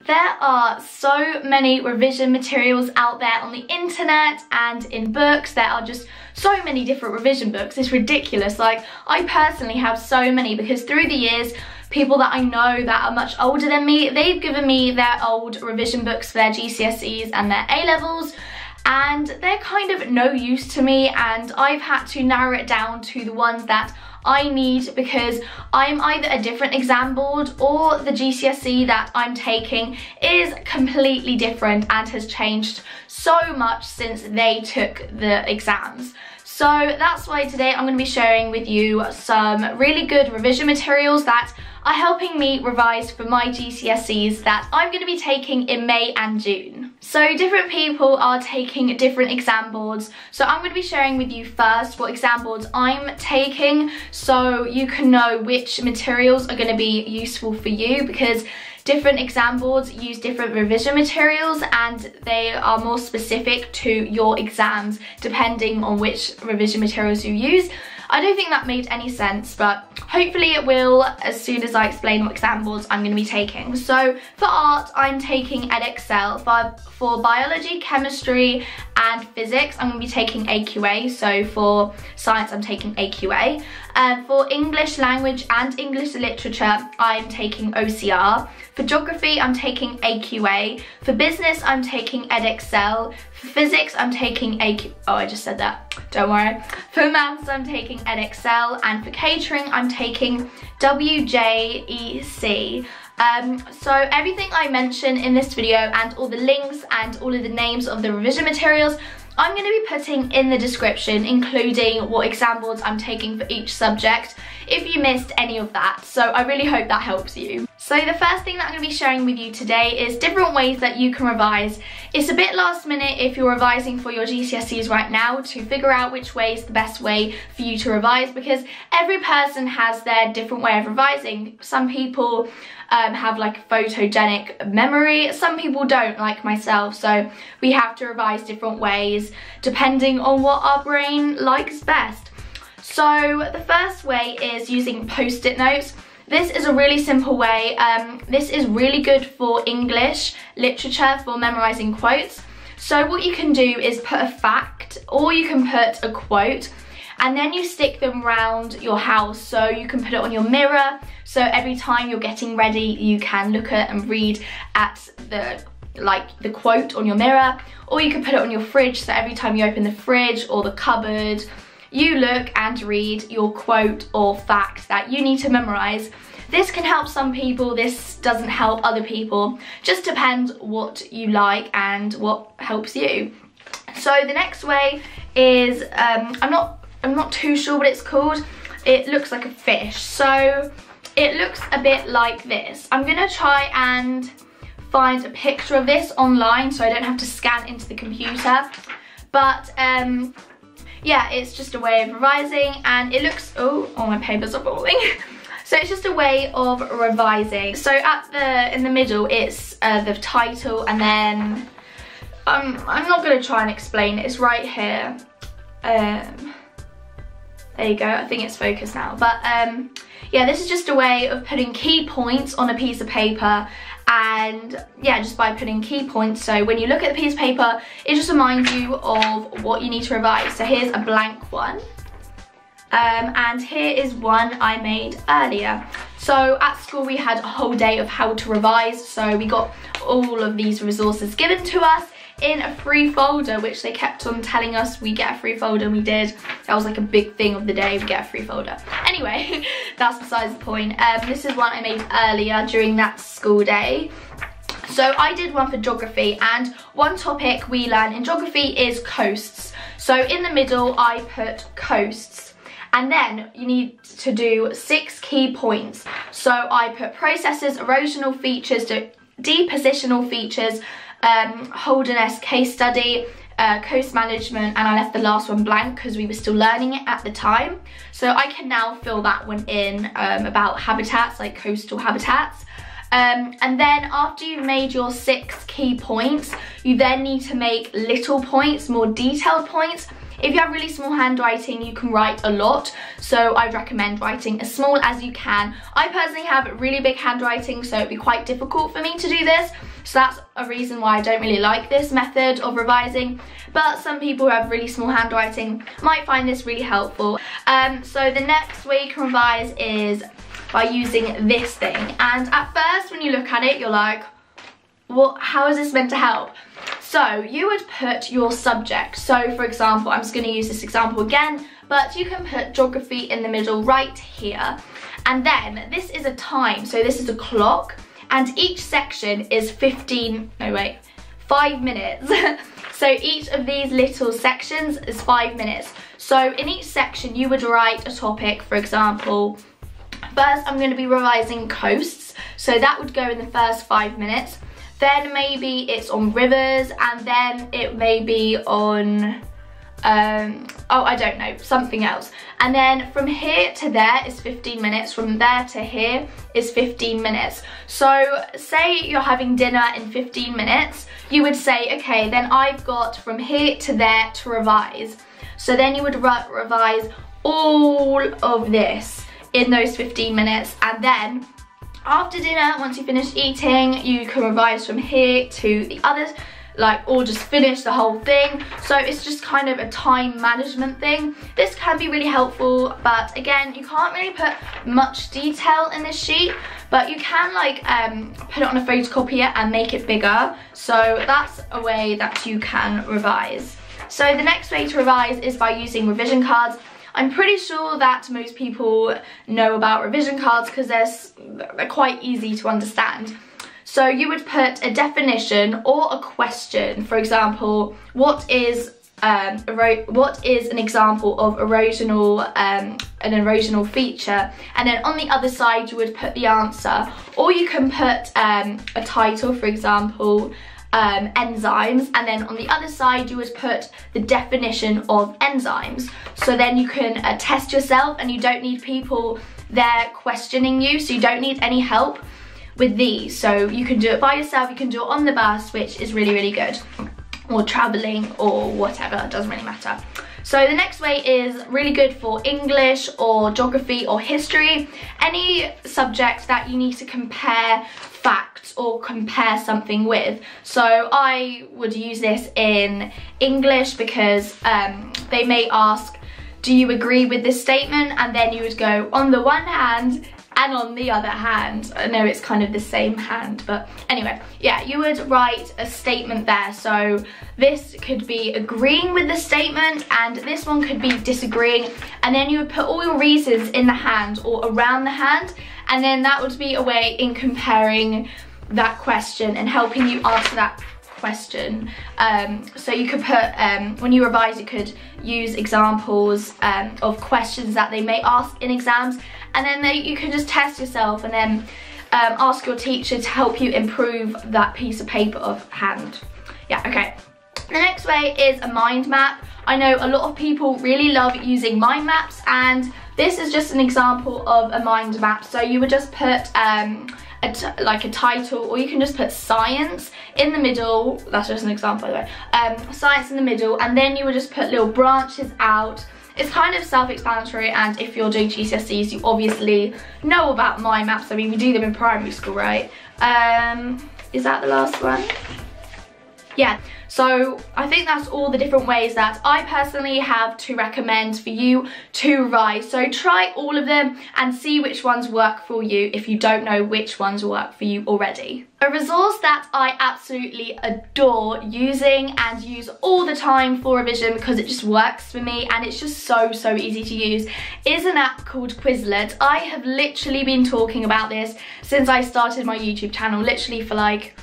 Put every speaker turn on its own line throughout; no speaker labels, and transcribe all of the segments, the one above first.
There are so many revision materials out there on the internet and in books. There are just so many different revision books. It's ridiculous. Like, I personally have so many because through the years, people that I know that are much older than me, they've given me their old revision books for their GCSEs and their A-levels, and they're kind of no use to me, and I've had to narrow it down to the ones that I need because I'm either a different exam board or the GCSE that I'm taking is completely different and has changed so much since they took the exams. So that's why today I'm going to be sharing with you some really good revision materials that are helping me revise for my GCSEs that I'm going to be taking in May and June. So different people are taking different exam boards, so I'm going to be sharing with you first what exam boards I'm taking so you can know which materials are going to be useful for you, because different exam boards use different revision materials and they are more specific to your exams depending on which revision materials you use. I don't think that made any sense, but hopefully it will as soon as I explain what exam boards I'm going to be taking. So for art, I'm taking edexcel. For biology, chemistry and physics, I'm going to be taking AQA. So for science, I'm taking AQA. For English language and English literature, I'm taking OCR. For geography, I'm taking AQA. For business, I'm taking edexcel. For physics, I'm taking AQ. Oh, I just said that. Don't worry. For maths, I'm taking edexcel. And for catering, I'm taking wjec. So everything I mention in this video and all the links and all of the names of the revision materials, I'm going to be putting in the description, including what exam boards I'm taking for each subject, if you missed any of that. So I really hope that helps you. So the first thing that I'm going to be sharing with you today is different ways that you can revise. It's a bit last minute if you're revising for your GCSEs right now to figure out which way is the best way for you to revise, because every person has their different way of revising. Some people have like photogenic memory, some people don't, like myself, so we have to revise different ways depending on what our brain likes best. So the first way is using post-it notes. This is a really simple way. This is really good for English literature for memorizing quotes. So what you can do is put a fact, or you can put a quote, and then you stick them around your house. So you can put it on your mirror, so every time you're getting ready you can look at and read at the quote on your mirror, or you can put it on your fridge, so every time you open the fridge or the cupboard you look and read your quote or fact that you need to memorize. This can help some people, this doesn't help other people, just depends what you like and what helps you. So the next way is, I'm not too sure what it's called. It looks like a fish, so it looks a bit like this. I'm gonna try and find a picture of this online so I don't have to scan into the computer, but yeah, it's just a way of revising, and it looks, oh, all my papers are falling. So it's just a way of revising. So in the middle, it's the title, and then I'm not gonna try and explain it. It's right here. There you go. I think it's focused now. But yeah, this is just a way of putting key points on a piece of paper. And yeah, just by putting key points, so when you look at the piece of paper, it just reminds you of what you need to revise. So here's a blank one, and here is one I made earlier. So at school we had a whole day of how to revise, so we got all of these resources given to us in a free folder, which they kept on telling us we get a free folder, and we did. That was like a big thing of the day, we get a free folder. Anyway, that's besides the point. This is one I made earlier during that school day. So I did one for geography, and one topic we learn in geography is coasts. So in the middle I put coasts, and then you need to do 6 key points. So I put processes, erosional features, depositional features, Holderness case study, coast management, and I left the last one blank because we were still learning it at the time. So I can now fill that one in about habitats, like coastal habitats. And then after you've made your 6 key points, you then need to make little points, more detailed points. If you have really small handwriting, you can write a lot, so I'd recommend writing as small as you can. I personally have really big handwriting, so it'd be quite difficult for me to do this. So that's a reason why I don't really like this method of revising, but some people who have really small handwriting might find this really helpful. So the next way you can revise is by using this thing, and at first when you look at it you're like, what, how is this meant to help? So you would put your subject. So for example, I'm just going to use this example again, but you can put geography in the middle right here, and then this is a time, so this is a clock, and each section is 5 minutes. So each of these little sections is 5 minutes. So in each section you would write a topic. For example, first I'm going to be revising coasts, so that would go in the first 5 minutes. Then maybe it's on rivers, and then it may be on, oh, I don't know, something else. And then from here to there is 15 minutes, from there to here is 15 minutes. So say you're having dinner in 15 minutes, you would say, okay, then I've got from here to there to revise. So then you would revise all of this in those 15 minutes, and then after dinner, once you finish eating, you can revise from here to the others, like, or just finish the whole thing. So it's just kind of a time management thing. This can be really helpful, but again, you can't really put much detail in this sheet, but you can like put it on a photocopier and make it bigger. So that's a way that you can revise. So the next way to revise is by using revision cards. I'm pretty sure that most people know about revision cards because they're quite easy to understand. So you would put a definition or a question. For example, what is an example of an erosional feature? And then on the other side you would put the answer, or you can put a title, for example, enzymes, and then on the other side you would put the definition of enzymes. So then you can test yourself, and you don't need people there questioning you, so you don't need any help with these. So you can do it by yourself, you can do it on the bus, which is really, really good, or traveling or whatever, it doesn't really matter. So the next way is really good for English or geography or history, any subject that you need to compare facts or compare something with. So I would use this in English because they may ask, do you agree with this statement? And then you would go, on the one hand and on the other hand. I know it's kind of the same hand, but anyway, yeah, you would write a statement there. So this could be agreeing with the statement, and this one could be disagreeing, and then you would put all your reasons in the hand or around the hand, and then that would be a way in comparing that question and helping you answer that question. So you could put, when you revise, you could use examples of questions that they may ask in exams, and then you can just test yourself and then ask your teacher to help you improve that piece of paper of hand. Yeah, okay. The next way is a mind map. I know a lot of people really love using mind maps, and this is just an example of a mind map. So you would just put like a title, or you can just put science in the middle. That's just an example, by the way. Science in the middle, and then you would just put little branches out. It's kind of self-explanatory, and if you're doing GCSEs, you obviously know about mind maps. I mean, we do them in primary school, right? Is that the last one? Yeah, so I think that's all the different ways that I personally have to recommend for you to revise. So try all of them and see which ones work for you if you don't know which ones work for you already. A resource that I absolutely adore using and use all the time for revision because it just works for me and it's just so easy to use is an app called Quizlet. I have literally been talking about this since I started my YouTube channel, literally for like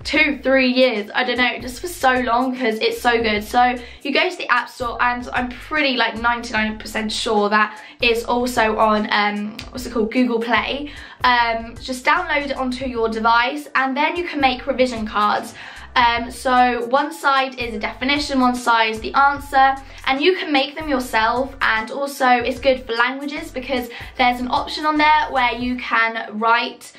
2-3 years, I don't know, just for so long because it's so good. So you go to the App Store, and I'm pretty like 99% sure that it's also on what's it called, Google Play. Just download it onto your device, and then you can make revision cards. So one side is a definition, one side is the answer, and you can make them yourself. And also it's good for languages because there's an option on there where you can write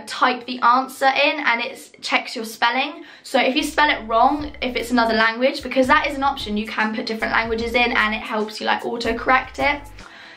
type the answer in, and it checks your spelling. So if you spell it wrong, if it's another language, because that is an option, you can put different languages in and it helps you like autocorrect it.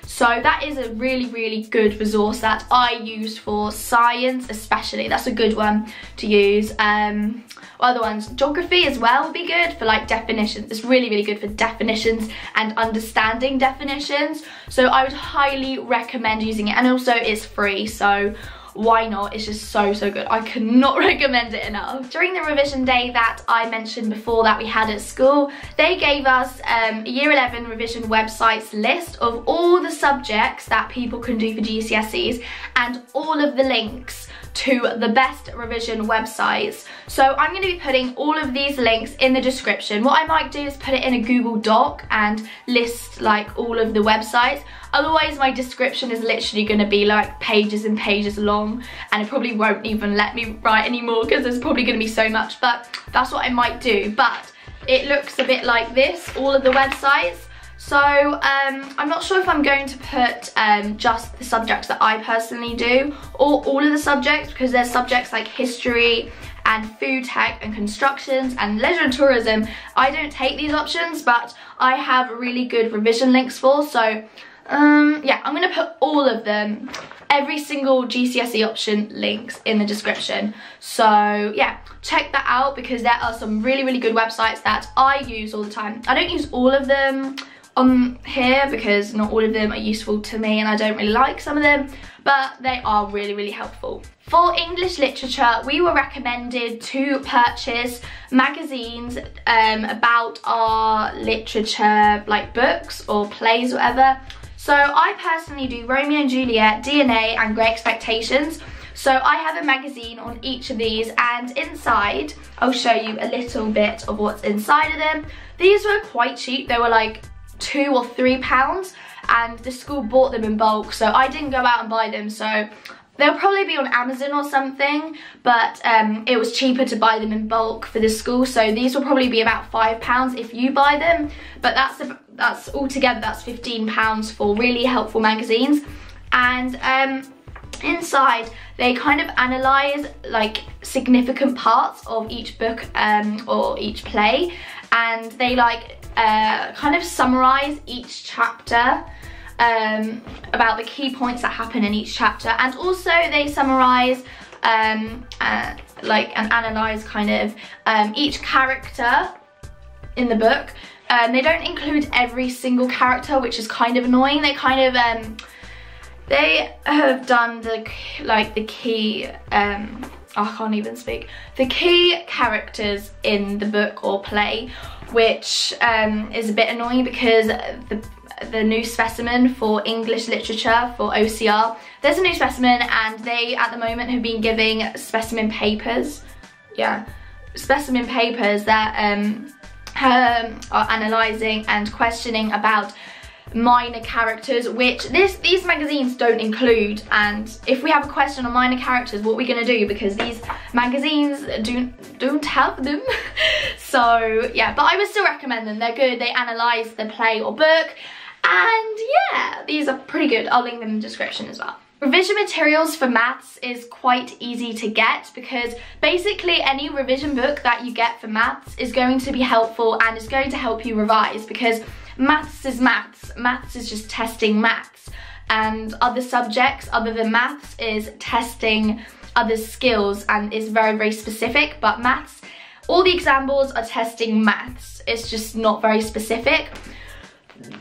So that is a really good resource that I use for science especially. That's a good one to use. Other ones, geography as well would be good for like definitions. It's really good for definitions and understanding definitions. So I would highly recommend using it, and also it's free, so why not? It's just so good. I cannot recommend it enough. During the revision day that I mentioned before that we had at school, they gave us a year 11 revision websites list of all the subjects that people can do for GCSEs and all of the links to the best revision websites. So I'm going to be putting all of these links in the description. What I might do is put it in a Google Doc and list like all of the websites. Otherwise my description is literally going to be like pages and pages long, and it probably won't even let me write anymore because there's probably going to be so much, but that's what I might do. But it looks a bit like this, all of the websites. So I'm not sure if I'm going to put just the subjects that I personally do or all of the subjects, because there's subjects like history and food tech and constructions and leisure and tourism. I don't take these options, but I have really good revision links for. So yeah, I'm going to put all of them, every single GCSE option links in the description. So yeah, check that out because there are some really good websites that I use all the time. I don't use all of them on here because not all of them are useful to me and I don't really like some of them, but they are really helpful. For English literature, we were recommended to purchase magazines about our literature, like books or plays or whatever. So I personally do Romeo and Juliet, DNA and Great Expectations. So I have a magazine on each of these, and inside, I'll show you a little bit of what's inside of them. These were quite cheap. They were like £2 or £3, and the school bought them in bulk, so I didn't go out and buy them. So they'll probably be on Amazon or something, but it was cheaper to buy them in bulk for the school, so these will probably be about £5 if you buy them, but that's altogether that's £15 for really helpful magazines. And inside they kind of analyze like significant parts of each book or each play, and they like kind of summarize each chapter about the key points that happen in each chapter, and also they summarize like and analyze kind of each character in the book. They don't include every single character, which is kind of annoying. They kind of they have done the key I can't even speak. The key characters in the book or play, which is a bit annoying because the new specimen for English literature for OCR, there's a new specimen, and they at the moment have been giving specimen papers. Yeah, specimen papers that are analysing and questioning about minor characters, which these magazines don't include. And if we have a question on minor characters, what are we going to do, because these magazines don't have them. So yeah, but I would still recommend them. They're good. They analyse the play or book, and yeah, these are pretty good. I'll link them in the description as well. Revision materials for maths is quite easy to get because basically any revision book that you get for maths is going to be helpful and is going to help you revise, because maths is maths. Maths is just testing maths, and other subjects other than maths is testing other skills and is very specific. But maths, all the examples are testing maths. It's just not very specific.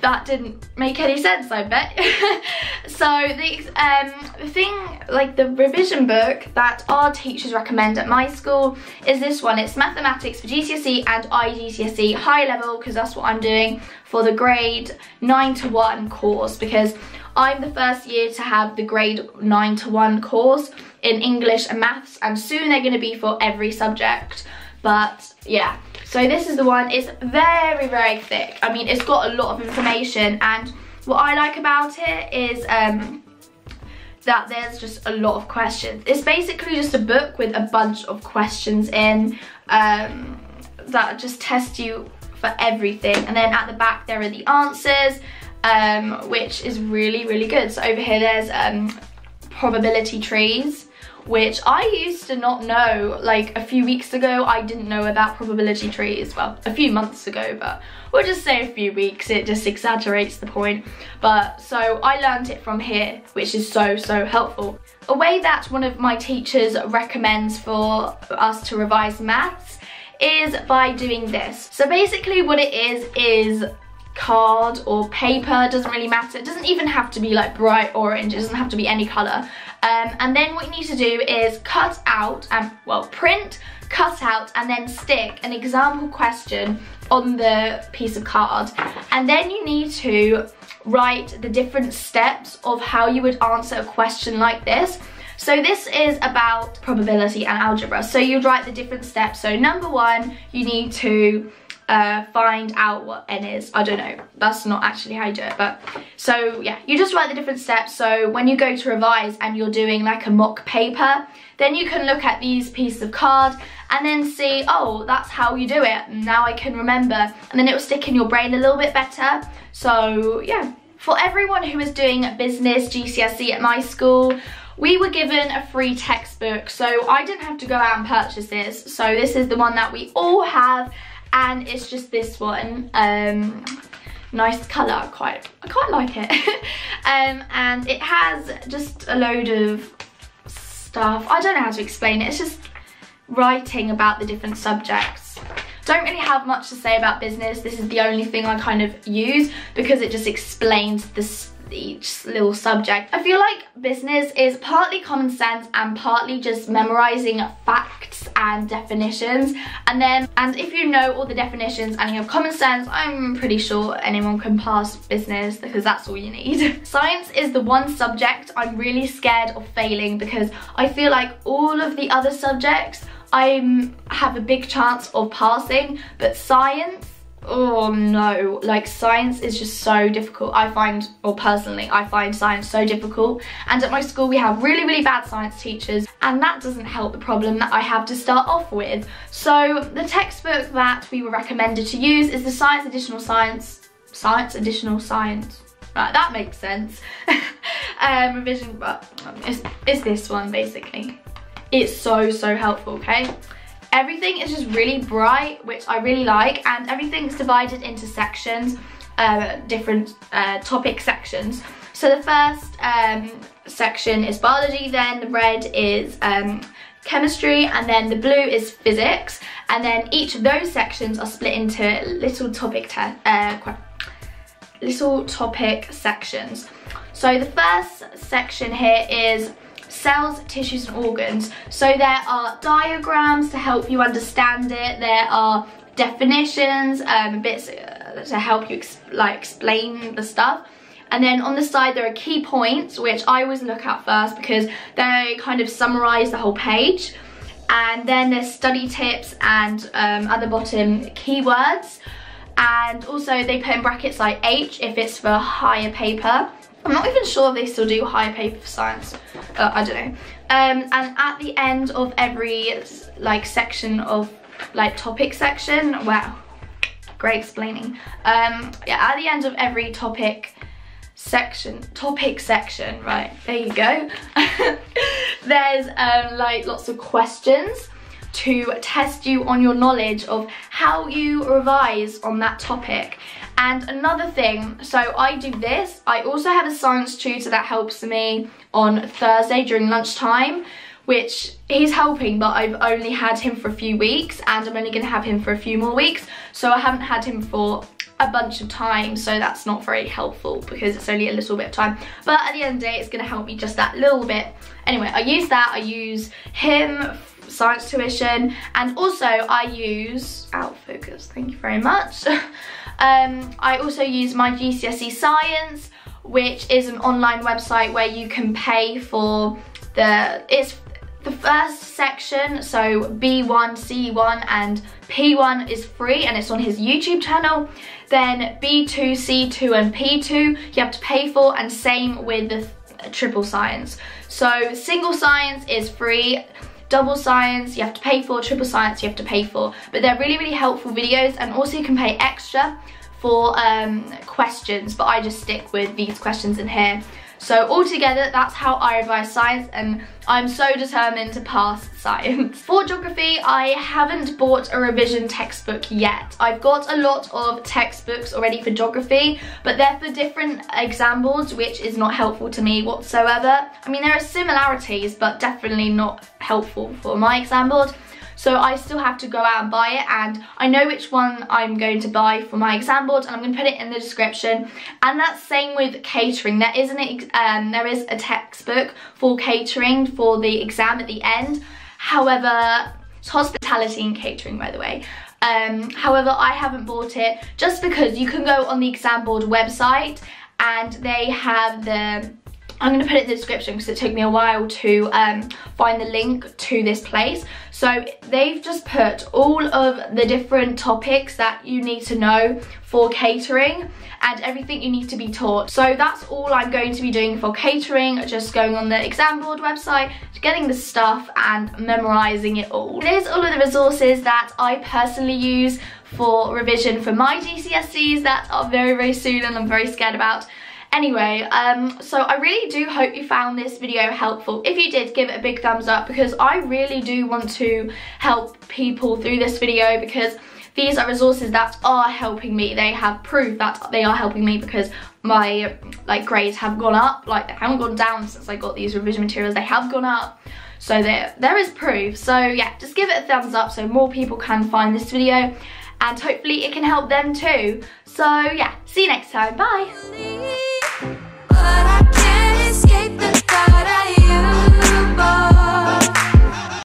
That didn't make any sense, I bet. So the thing, like the revision book that our teachers recommend at my school is this one. It's mathematics for GCSE and IGCSE high level, because that's what I'm doing for the grade 9 to 1 course, because I'm the first year to have the grade 9 to 1 course in English and maths, and soon they're going to be for every subject. But yeah, so this is the one. It's very thick. I mean, it's got a lot of information, and what I like about it is that there's just a lot of questions. It's basically just a book with a bunch of questions in that just test you for everything, and then at the back there are the answers, which is really good. So over here there's probability trees, which I used to not know. Like a few weeks ago, I didn't know about probability trees. Well, a few months ago, but we'll just say a few weeks, it just exaggerates the point. But so I learned it from here, which is so helpful. A way that one of my teachers recommends for us to revise maths is by doing this. So basically what it is card or paper, doesn't really matter. It doesn't even have to be like bright orange, it doesn't have to be any colour. And then what you need to do is cut out, print, cut out and then stick an example question on the piece of card. And then you need to write the different steps of how you would answer a question like this. So this is about probability and algebra. So you'd write the different steps. So number 1, you need to find out what n is. I don't know, that's not actually how you do it, but so yeah, you just write the different steps. So when you go to revise and you're doing like a mock paper, then you can look at these pieces of card and then see, oh, that's how you do it, now I can remember, and then it will stick in your brain a little bit better. So yeah, for everyone who is doing business GCSE at my school, we were given a free textbook, so I didn't have to go out and purchase this. So this is the one that we all have, and it's just this one. Nice colour, I quite like it. And it has just a load of stuff. I don't know how to explain it. It's just writing about the different subjects. Don't really have much to say about business. This is the only thing I kind of use because it just explains each little subject. I feel like business is partly common sense and partly just memorizing facts and definitions, and if you know all the definitions and you have common sense, I'm pretty sure anyone can pass business because that's all you need. Science is the one subject I'm really scared of failing because I feel like all of the other subjects I have a big chance of passing, but science, oh no, like science is just so difficult. Personally, I find science so difficult, and at my school we have really bad science teachers, and that doesn't help the problem that I have to start off with. So the textbook that we were recommended to use is the Science Additional Science. Right, that makes sense. Revision, but it's this one basically. It's so helpful, okay? Everything is just really bright, which I really like, and everything's divided into sections, different topic sections. So the first section is biology, then the red is chemistry, and then the blue is physics, and then each of those sections are split into little topic sections. So the first section here is cells, tissues and organs. So there are diagrams to help you understand it, there are definitions, bits to help you explain the stuff, and then on the side there are key points, which I always look at first because they kind of summarize the whole page, and then there's study tips and at the bottom keywords, and also they put in brackets like H if it's for higher paper. I'm not even sure if they still do higher paper for science. I don't know. And at the end of every section of topic section, wow, great explaining. Yeah, at the end of every topic section, right, there you go. There's lots of questions to test you on your knowledge of how you revise on that topic. And another thing, so I do this, I also have a science tutor that helps me on Thursday during lunchtime, which he's helping, but I've only had him for a few weeks and I'm only going to have him for a few more weeks, so I haven't had him for a bunch of time, so that's not very helpful because it's only a little bit of time, but at the end of the day it's going to help me just that little bit. Anyway, I use that, I use him, science tuition, and also I use, out of focus, thank you very much. I also use my GCSE Science, which is an online website where you can pay for it's the first section, so B1, C1 and P1 is free and it's on his YouTube channel. Then B2, C2 and P2 you have to pay for, and same with the triple science. So single science is free, double science you have to pay for, triple science you have to pay for, but they're really helpful videos, and also you can pay extra for questions, but I just stick with these questions in here.
So altogether, that's how I revise science, and I'm so determined to pass science. For geography, I haven't bought a revision textbook yet. I've got a lot of textbooks already for geography, but they're for different exam boards, which is not helpful to me whatsoever. I mean, there are similarities, but definitely not helpful for my exam board. So I still have to go out and buy it, and I know which one I'm going to buy for my exam board, and I'm going to put it in the description. And that's same with catering. There is a textbook for catering for the exam at the end. However, it's hospitality and catering, by the way. However, I haven't bought it just because you can go on the exam board website and they have the... I'm going to put it in the description because it took me a while to find the link to this place. So they've just put all of the different topics that you need to know for catering and everything you need to be taught. So that's all I'm going to be doing for catering, just going on the exam board website, getting the stuff and memorising it all. Here's all of the resources that I personally use for revision for my GCSEs that are very, very soon and I'm very scared about. Anyway, so I really do hope you found this video helpful. If you did, give it a big thumbs up because I really do want to help people through this video because these are resources that are helping me. They have proof that they are helping me because my grades have gone up. Like, they haven't gone down since I got these revision materials. They have gone up. So there is proof. So yeah, just give it a thumbs up so more people can find this video and hopefully it can help them too. So yeah, see you next time. Bye.